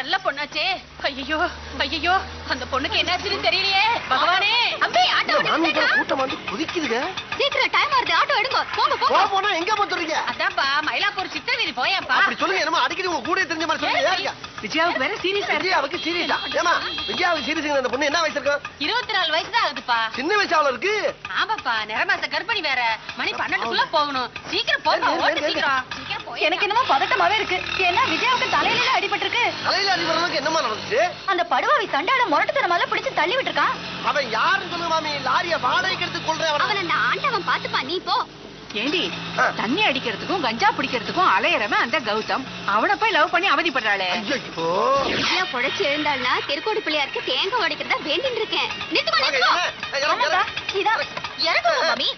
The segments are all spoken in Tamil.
நல்ல பொண்ணாச்சே. ஐயோ ஐயோ, அந்த பொண்ணுக்கு என்னாச்சுன்னு தெரியலையே. பகவானே, அம்பி ஆட்டோ கூட்டம் வந்து குதிக்குதுங்க. சீக்கிரம் டைம் ஆகுது, ஆட்டோ எடுங்க. போங்க போங்க. போனா எங்க போறீங்க? அதான்ப்பா மயிலாப்பூர் சித்தவீதி போயேப்பா. அப்படி சொல்லுங்க. என்னமா அடிக்கடி உங்க கூட தெரிஞ்ச மாதிரி சொல்லுங்க. விஜயாவுக்கு வேற சீரியஸா இருக்கு. விஜயாவுக்கு சீரியஸா? ஏமா விஜயாவுக்கு சீரியஸ்? அந்த பொண்ணு என்ன வயசு இருக்கும்? 24 வயசு தான் ஆகுதுப்பா. சின்ன வயசால இருக்கு. ஆமாப்பா, நிறமாச கர்ப்பிணி வேற. மணி 12க்குள்ள போகணும். சீக்கிரம் போங்க, ஓடு சீக்கிரம். சீக்கிரம் போய். எனக்கு என்னமோ பதட்டமாவே இருக்கு. ஏன்னா விஜயாவுக்கு தலையில அடிபட்டிருக்கு. தலையில அடிபடுறதுக்கு என்னமா நடந்துச்சு? அந்த படுவாவி தண்டால முரட்டுத்தனமால பிடிச்சு தள்ளி விட்டுருக்கான். அவன் யாருன்னு சொல்லுங்க மாமி. லாரிய வாடகைக்கு எடுத்து கொள்றேன். அவன் அந்த ஆண்டவன் பாத்துப்பா, நீ போ. ஏண்டி, தண்ணி அடிக்கிறதுக்கும் கஞ்சா பிடிக்கிறதுக்கும் அலையறவன் அந்த கௌதம். அவனை போய் லவ் பண்ணி அவதிப்படுறாளே. விஜயா பொழைச்சு எழுந்தாள்னா தெருக்கோடி பிள்ளையாருக்கு தேங்காய் உடைக்கிறதா வேண்டின்னு இருக்கேன்.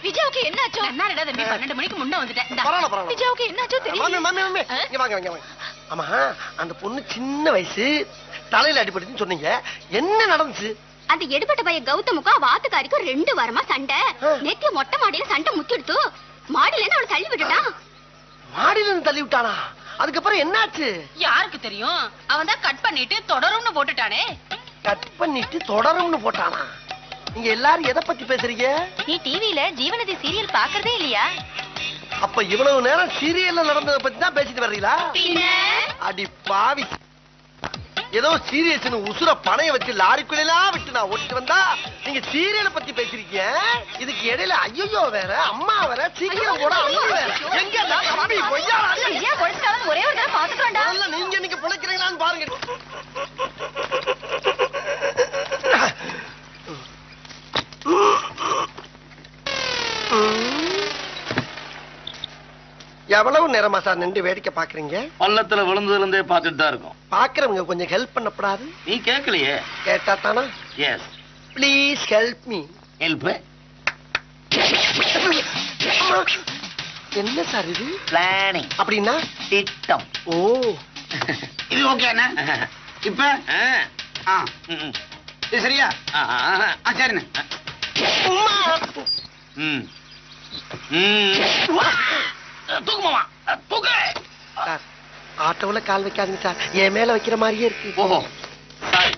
விஜயாவுக்கு என்னாச்சோ? என்னடா தம்பி, 12 மணிக்கு முன்ன வந்துட்டேன். விஜயாவுக்கு என்னாச்சோ தெரியல. ஆமா, அந்த பொண்ணு சின்ன வயசு, தலையில அடிபட்டுன்னு சொன்னீங்க. என்ன நடந்துச்சு? அந்த எடுபட்ட பையன் கௌதமுக்கும் அவ ஆத்துக்காரிக்கும் 2 வாரமா சண்டை. நேத்து மொட்டை மாடியில சண்டை முத்திடுத்து. மாடியில இருந்து அவளை தள்ளி விட்டுட்டான். மாடியில இருந்து தள்ளி விட்டானா? அதுக்கப்புறம் என்னாச்சு? யாருக்கு தெரியும்? அவன் தான் கட் பண்ணிட்டு தொடரும்னு போட்டுட்டானே. கட் பண்ணிட்டு தொடரும்னு போட்டானா? நீங்க எல்லாரும் எதை பத்தி பேசுறீங்க? நீ டிவில ஜீவநதி சீரியல் பாக்குறதே இல்லையா? அப்ப இவ்வளவு நேரம் சீரியல்ல நடந்ததை பத்தி தான் பேசிட்டு வர்றீங்களா? அடி பாவி, ஏதோ சீரியஸ் உசுர பணைய வச்சு லாரிக்குள்ளெல்லாம் விட்டு நான் ஓட்டிட்டு வந்தா நீங்க சீரியலை பத்தி பேசிருக்கீங்க. இதுக்கு இடையில ஐயோ வேற, அம்மா வேற, சீக்கிரம் போட அம்மா வேற. எங்க தம்பி ஒரே ஒரு தடவை பாத்துக்கோண்டா. நீங்க இன்னைக்கு பிழைக்கிறீங்களான்னு பாருங்க. எவ்வளவு நேரமா சார் நின்று வேடிக்கை பாக்குறீங்க? பள்ளத்துல விழுந்ததுல இருந்தே பாத்துட்டு தான் இருக்கும். பாக்குறவங்க கொஞ்சம் ஹெல்ப் பண்ணப்படாது? நீ கேட்கலையே. கேட்டா தானா? Yes, please help me. Help? என்ன சார் இது? பிளானிங். அப்படின்னா திட்டம். ஓ, இது ஓகே அண்ணா. இப்ப இது சரியா? சரிண்ணே. தூக்குமாமா, தூக்கு. சார், ஆட்டோல கால் வைக்காதீங்க சார். என் மேல வைக்கிற மாதிரியே இருக்கு. ஓஹோ, சாரி.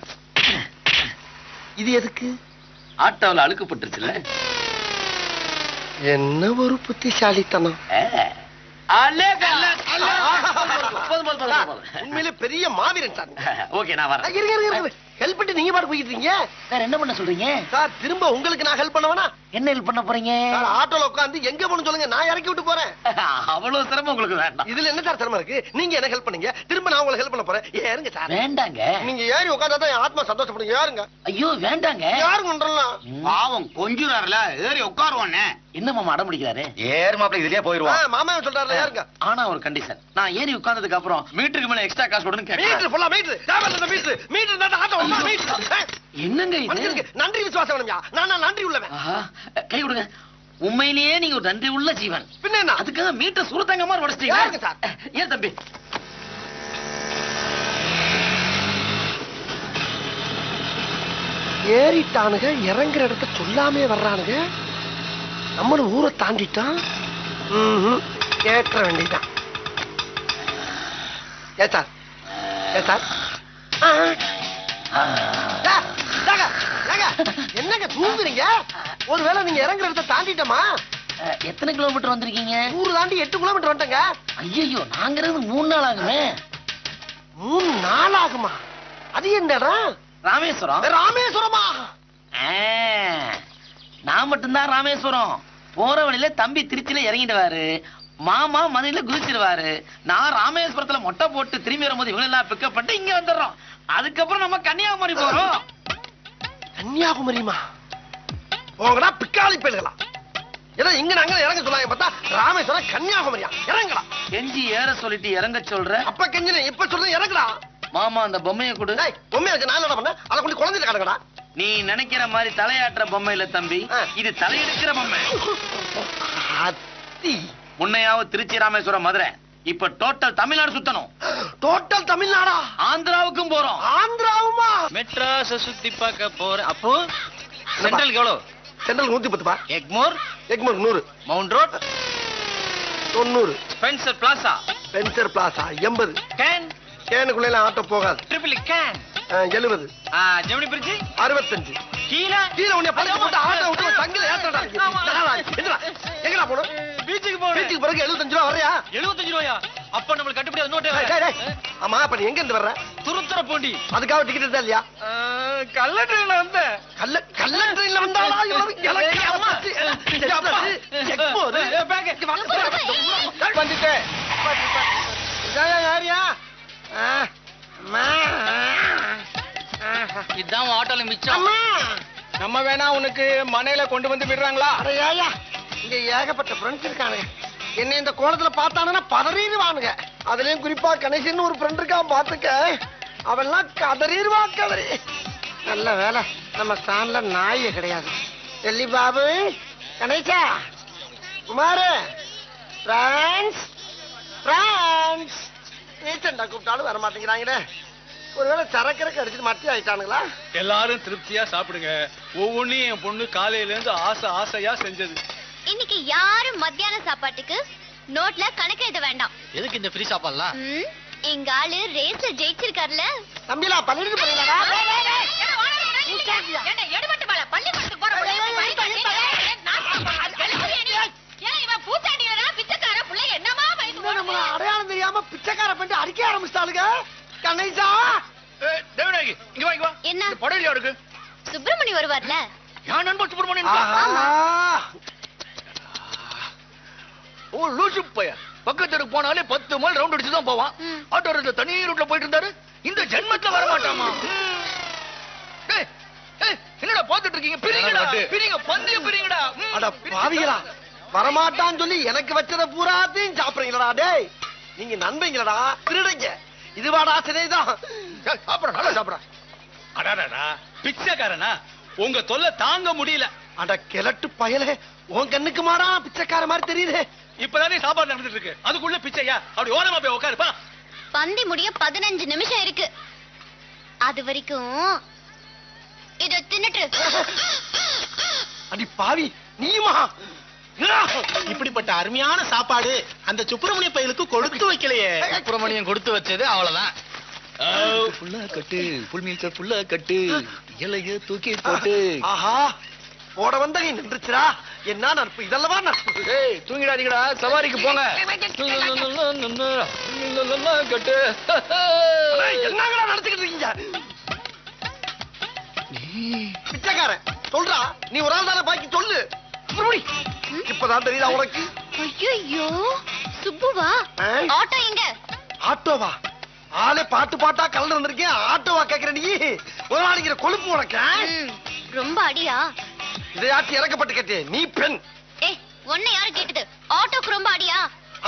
இது எதுக்கு? ஆட்டோல அழுக்குப்பட்டுருச்சுல்ல. என்ன ஒரு புத்திசாலித்தனம். உண்மையிலே பெரிய மாவீரன் சார். ஓகே, நான் வரேன். ஹெல்ப் பண்ணி நீங்க பாட்டு போயிட்டு இருக்கீங்க. வேற என்ன பண்ண சொல்றீங்க சார்? திரும்ப உங்களுக்கு நான் ஹெல்ப் பண்ணவனா? என்ன ஹெல்ப் பண்ண போறீங்க? ஆட்டோல உட்காந்து எங்க போகணும் சொல்லுங்க, நான் இறக்கி விட்டு போறேன். அவ்வளவு சிரமம் உங்களுக்கு வேண்டாம். இதுல என்ன சார் சிரமம் இருக்கு? நீங்க என்ன ஹெல்ப் பண்ணீங்க, திரும்ப நான் உங்களுக்கு ஹெல்ப் பண்ண போறேன். ஏறுங்க சார். வேண்டாங்க. நீங்க ஏறி உட்கார்ந்தாதான் என் ஆத்மா சந்தோஷப்படுங்க. ஏறுங்க. ஐயோ வேண்டாங்க. யாருங்க? பாவம் கொஞ்சுறாருல, ஏறி உட்காருவானே. என்ன மாமா அடம் பிடிக்கிறாரு? ஏறு மாப்பிள, இதுலயே போயிருவான். மாமா சொல்றாருல, ஏறுங்க. ஆனா ஒரு கண்டிஷன், நான் ஏறி உட்கார்ந்ததுக்கு அப்புறம் மீட்டருக்கு மேல எக்ஸ்ட்ரா காசு கொடுன்னு கேட்கிறேன். மீட்டர் ஃபுல்லா மீட்டர். தேவல்ல மீட்டர். மீட்டர் தான் ஆட்டோ வந்தா மீட்டர். என்னங்க இது? நன்றி விசுவாசம் வேணும்யா. நான் நன்றி உள்ளவன். கை கொடுங்க. உண்மையிலேயே நீங்க ஒரு நன்றி உள்ள ஜீவன். பின்ன என்ன? அதுக்காக மீட்டர் சுருத்தங்க மாதிரி உடைச்சிட்டீங்க சார். ஏன் தம்பி? ஏறிட்டானுங்க, இறங்குற இடத்த சொல்லாமே வர்றானுங்க. நம்மளும் ஊரை தாண்டிட்டான். கேட்க வேண்டியதான். ஏ சார், ஏ சார், என்னங்க தூங்குறீங்க? ஒருவேளை நீங்க இறங்குற இடத்த தாண்டிட்டோமா? எத்தனை கிலோமீட்டர் வந்திருக்கீங்க? ஊரு தாண்டி 8 கிலோமீட்டர் வந்துட்டங்க. ஐயோ, நாங்க 3 நாள் ஆகுமே. 3 நாள் ஆகுமா? அது என்னடா? ராமேஸ்வரம். ராமேஸ்வரமா? நான் மட்டும்தான் ராமேஸ்வரம். போற வழியில தம்பி திருச்சியில இறங்கிடுவாரு, மாமா மதுரையில குதிச்சிருவாரு. நான் ராமேஸ்வரத்துல மொட்டை போட்டு திரும்பி வரும்போது இவங்க எல்லாம் பிக்கப் பண்ணிட்டு இங்க வந்துடுறோம். அதுக்கப்புறம் நம்ம கன்னியாகுமரி போறோம். கன்னியாகுமரியுமா? போங்கடா பிக்காளி பயல்களா. ஏதோ இங்க நாங்க இறங்க சொல்லாங்க பார்த்தா ராமேஸ்வரம் கன்னியாகுமரியா? இறங்கலாம். கெஞ்சி ஏற சொல்லிட்டு இறங்க சொல்ற. அப்ப கெஞ்சின இப்ப சொல்றேன் இறங்கடா. மாமா அந்த பொம்மையை கொடு. பொம்மையை வச்சு நான் என்ன பண்ண? அதை கொண்டு குழந்தைல கிடக்கடா. நீ நினைக்கிற மாதிரி தலையாட்டுற பொம்மை இல்ல தம்பி, இது தலையெடுக்கிற பொம்மை. முன்னையாவது திருச்சி ராமேஸ்வரம் மதுரை, இப்ப டோட்டல் தமிழ்நாடு சுத்தணும். டோட்டல் தமிழ்நாடா? ஆந்திராவுக்கும் போறோம். ஆந்திராவுமா? மெட்ராஸ் சுத்தி பார்க்க போறேன். அப்போ சென்ட்ரல் எவ்வளவு? Central 110. Egmore? Egmore 100. Mount Road 90. Spencer Plaza? Spencer Plaza 80. கேன்? கேனுக்குள்ள ஆட்டோ போகாது. ட்ரிபிள் கேன் 70. Gemini bridge 65. கீழே கீழே உன்னை படுக்க போட்டு ஆட்டோ விட்டு சங்கில ஏத்தடா. எங்கடா போணும்? பீச்சுக்கு போறேன். பீச்சுக்கு பிறகு 75 ரூபா வர்றியா? 75 ரூபாயா? அப்ப நம்மளுக்கு கட்டுப்படி நோட்டே டேய், டேய். ஆமா அப்ப நீ எங்க இருந்து வர்ற? துருத்துறப்பூண்டி. அதுக்காக டிக்கெட் எடுத்தா இல்லையா? கள்ள ட்ரெயின்ல வந்தேன். கள்ள ட்ரெயின்ல வந்தாளா? வந்துட்டேன். யாரியா? இதான் ஆட்டோல மிச்சம். நம்ம வேணா உனக்கு மனையில கொண்டு வந்து விடுறாங்களா? அரையா இங்க ஏகப்பட்ட ஃப்ரெண்ட்ஸ் இருக்கானுங்க. என்ன இந்த கோலத்துல பார்த்தானுன்னா பதறிடுவானுங்க. அதுலயும் குறிப்பா கணேசன் ஒரு ஃப்ரெண்ட் இருக்கான் பாத்துக்க. அவெல்லாம் கதறிடுவா கதறி. நல்ல வேலை நம்ம ஸ்டாண்ட்ல நாயே கிடையாது. டெல்லி பாபு, கணேசா, குமாரு, பிரான்ஸ் பிரான்ஸ் ஏச்சண்டா கூப்பிட்டாலும் வர மாட்டேங்கிறாங்களே. ஒருவேளை சரக்கரைக்கு அடிச்சுட்டு மட்டி ஆயிட்டானுங்களா? எல்லாரும் திருப்தியா சாப்பிடுங்க. ஒவ்வொன்னையும் என் பொண்ணு காலையில இருந்து ஆசையா செஞ்சது. இன்னைக்கு யாரும் மத்தியான சாப்பாட்டுக்கு நோட்ல கணக்கு எழுத வேண்டாம். எதுக்கு இந்த ஃப்ரீ சாப்பாடுலாம்? எங்க ஆளு ரேஸ்ல ஜெயிச்சிருக்காருல. தம்பிலா பள்ளிக்கு போறீங்களா? எடுபட்டு மேல பள்ளிக்கூடத்துக்கு போற புள்ளைய பிச்சைக்கார புள்ளை என்னமா நம்மள அடையாளம் தெரியாம பிச்சைக்கார பண்ணி அடிக்க ஆரம்பிச்சிட்டாளுங்க. கணேசா, தேவநாயகி இங்க வா, இங்க வா. என்ன படையில இருக்கு. சுப்பிரமணி வருவார்ல? யான் நண்பர் சுப்பிரமணியன். ஓ லூசு பையன். பக்கத்துக்கு போனாலே 10 மைல் ரவுண்ட் அடிச்சு தான் போவான். ஆட்டோ ரூட்ல தனி ரூட்ல போயிட்டு இருந்தாரு. இந்த ஜென்மத்துல வர மாட்டாமா? என்னடா பாத்துட்டு இருக்கீங்க? பிரிங்கடா, பிரிங்க, பந்திய பிரிங்கடா. அட பாவிகளா, வரமாட்டான்னு சொல்லி எனக்கு வச்சத பூராத்தையும் சாப்பிடுறீங்களா? டேய், நீங்க நண்பங்களடா, திருடுங்க. இதுவாடா சிலைதான். சாப்பிட நல்லா சாப்பிட. அடாடா, பிச்சைக்காரனா? உங்க தொல்லை தாங்க முடியல. அட கிழட்டு பயலே, உன் கண்ணுக்கு மாறா பிச்சைக்கார மாதிரி தெரியுது. இப்பதானே சாப்பாடு நடந்துட்டு இருக்கு, அதுக்குள்ள பிச்சையா? அப்படி ஓரமா போய் உட்காருப்பா. பந்தி முடிய 15 நிமிஷம் இருக்கு. அது வரைக்கும் இத தின்னுட்டு. அடி பாவி, நீயுமா? இப்படிப்பட்ட அருமையான சாப்பாடு அந்த சுப்பிரமணிய பையலுக்கு கொடுத்து வைக்கலையே. சுப்பிரமணியம் கொடுத்து வச்சது அவ்வளவுதான். புல்லா கட்டு, புல் மீட்டர் புல்லா கட்டு, இலைய தூக்கி போட்டு. ஆஹா, போட வந்த நீ நின்றுச்சுடா. என்ன நட்பு இதல்லவா நட்பு? ஏய் தூங்கிடாதீங்கடா, சவாரிக்கு போங்க. கட்டு. என்னங்கடா நடத்திக்கிட்டு இருக்கீங்க? பிச்சைக்காரன் சொல்றா, நீ ஒரு ஆள் தானே, பாக்கி சொல்லு. இப்பதான் தெரியுதா உனக்கு? ஐயோ சுப்புவா, ஆட்டோ எங்க? ஆட்டோவா? ஆளே பாட்டு பாட்டா கலந்து வந்திருக்கேன், ஆட்டோவா கேக்குற நீ? ஒரு நாளைக்கு கொழுப்பு உனக்கு. ரொம்ப அடியா? இதையாச்சும் இறக்கப்பட்டு கேட்டு நீ பெண். ஏய், உன்னை யாரு கேட்டது? ஆட்டோக்கு ரொம்ப அடியா?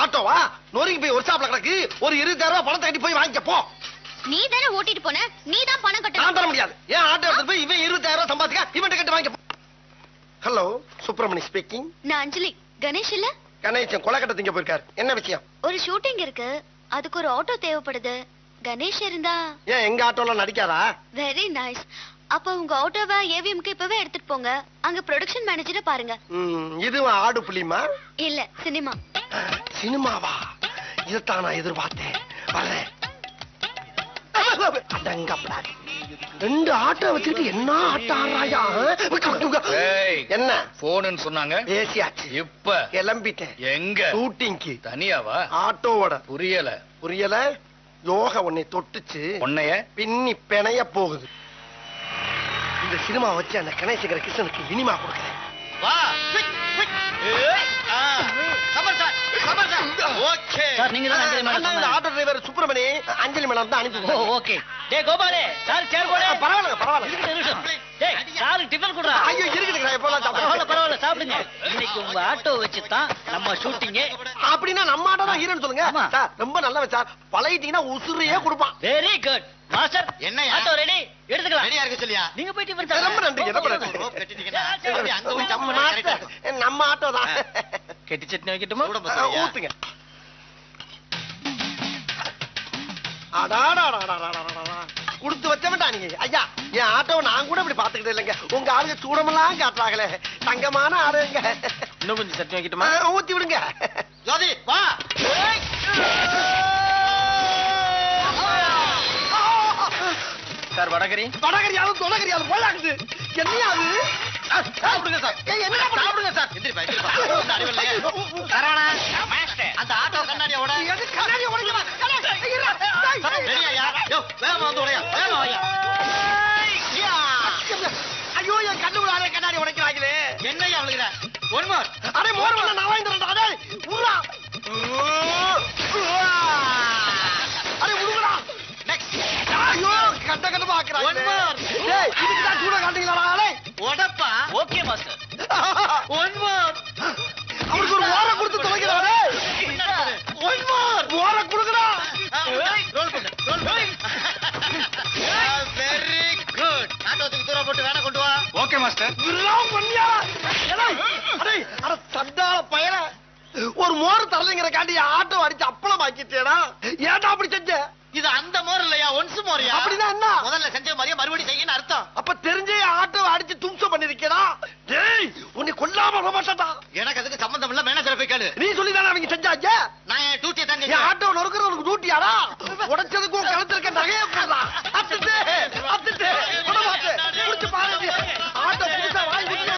ஆட்டோவா? நொறுங்கி போய் ஒரு ஷாப்ல கிடக்கு, ஒரு 20,000 ரூபாய் பணத்தை கட்டி போய் வாங்கிக்க போ. நீ தானே ஓட்டிட்டு போன, நீ தான் பணம் நான் கட்டணும். தர முடியாது. ஏன் ஆட்டோ எடுத்து போய் இவன் 20,000 ரூபாய் சம்பாதிக்க, இவன் கட்டி வாங்கிக்க. Hello, Subramani speaking. நான் அஞ்சலி. கணேஷ் இல்ல? கணேசன் கொலைக்கட்ட திங்க போயிருக்காரு. என்ன விஷயம்? ஒரு ஷூட்டிங் இருக்கு, அதுக்கு ஒரு ஆட்டோ தேவைப்படுது. கணேஷ் இருந்தா? ஏன் எங்க ஆட்டோல நடிக்காதா? Very nice. அப்ப உங்க ஆட்டோவை ஏவிஎம்க்கு இப்பவே எடுத்துட்டு போங்க. அங்க ப்ரொடக்ஷன் மேனேஜரை பாருங்க. இதுவும் ஆடு புலிமா? இல்ல, சினிமா. சினிமாவா? இதைத்தான் நான் எதிர்பார்த்தேன். வரேன். அடங்கப்படாது. 2 ஆட்டோ வச்சுக்கிட்டு என்ன ஆட்டம் ஆடுறாயா? என்ன போன்னு சொன்னாங்க, பேசியாச்சு. இப்ப கிளம்பிட்டேன். எங்க? ஷூட்டிங்க்கு. தனியாவா? ஆட்டோவோட. புரியல. புரியல? யோகா உன்னை தொட்டுச்சு, உன்னைய பின்னி பிணைய போகுது. இந்த சினிமா வச்சு அந்த கணேசங்கர கிருஷ்ணனுக்கு இனிமா கொடுக்கிறேன். வா. சமர் சார், சமர் சார். ஓகே. சார் நீங்க தான் அஞ்சலி மேடம் சொன்னாங்க. ஆட்டோ டிரைவர் சுப்பிரமணி அஞ்சலி மேடம் தான் அனுப்பி. ஓகே. டேய் கோபாலே, சார் சேர் போடு. பரவாயில்லை பரவாயில்லை. இருக்கட்டும். டேய் சார் டிஃபன் குடுறா. ஐயோ இருக்குதுடா, எப்போலாம் பரவாயில்ல சாப்பிடுங்க. பரவாயில்ல சாப்பிடுங்க. இன்னைக்கு உங்க ஆட்டோ வச்சு தான் நம்ம ஷூட்டிங். அப்படின்னா நம்ம ஆட்டோ தான் ஹீரோன்னு சொல்லுங்க. ஆமா. சார் ரொம்ப நல்லவன் சார், பழகிட்டீங்கன்னா உசுரையே கொடுப்பான். Very good master. என்ன ஆட்டோ ரெடி, எடுத்துக்கலாம். ரெடியா இருக்க சொல்லியா? நீங்க போய் டிஃபன் ரொம்ப சாப்பிடுங்க. நன்றி. ரொம்ப நன்றி. அங்க போய் நம்ம சம்பளம் correct ஆ மாஸ்டர், நம்ம ஆட்டோ தான். கெட்டி சட்னி வைக்கட்டுமா? ஊத்துங்க. அடாடாடாடாடாடாடா. கொடுத்து வச்சவன்டா நீங்க. ஐயா, என் ஆட்டோவை நான் கூட இப்படி பாத்துக்கிட்டே இல்லைங்க. உங்க ஆளுங்க சூடமெல்லாம் காட்டுறாங்களே, தங்கமான ஆளுங்க. இன்னும் கொஞ்சம் சட்னி வைக்கட்டுமா? ஊத்தி விடுங்க. ஜோதி வா. சார் வடகரி வடகரியாவது தொடகரியாவது போலாக்குது என்னையா அது சாப்பிடுங்க சார் என்ன சாப்பிடுங்க சார் எந்திரிப்பா சரவணா அந்த ஆட்டோ கண்ணாடியை உட கண்ணாடி உடைக்கலாம் வேகமா வந்து உடையா வேகமா வாயா ஐயோ என் கண்ணு விடாதே கண்ணாடி உடைக்கிறாங்களே என்னையா அவளுக்குற ஒன் மோர் அடே மோர் பண்ண நான் வாங்கி தரேன்டா அடே உருடா அடே உருடா நெக்ஸ்ட் ஐயோ கண்ட கண்ட பாக்குறாங்க ஒன் மோர் டேய் இதுக்கு தான் சூட காட்டுங்களா அடே உடப்பா ஓகே மாஸ்டர் ஒன் மோர் அவருக்கு ஒரு ஓர கொடுத்து தொலைக்கிறானே ஒன் மோர் ஓர குடுக்குறா ரோல் பண்ணு வெரி குட் ஆட்டோத்துக்கு தூர போட்டு வேணா கொண்டு வா ஓகே மாஸ்டர் வில்லாம் பண்ணியா அடே அட தண்டால பயல ஒரு மோர் தரலைங்கிற காண்டி ஆட்டோ அடிச்சு அப்பளம் ஆக்கிட்டேடா ஏன்டா அப்படி செஞ்ச இது அந்த மோர் இல்லையா ஒன்ஸ் மோரியா அப்படின்னா என்ன முதல்ல செஞ்ச மாதிரியே மறுபடியும் செய்யன்னு அர்த்தம் அப்ப தெரிஞ்சே ஆட்டோ அடிச்சு தும்சம் பண்ணிருக்கேடா டேய் உன்னை கொல்லாம விட மாட்டேன்டா எனக்கு அதுக்கு சம்பந்தம் இல்ல மேனேஜரை போய் கேளு நீ சொல்லிதானே அவங்க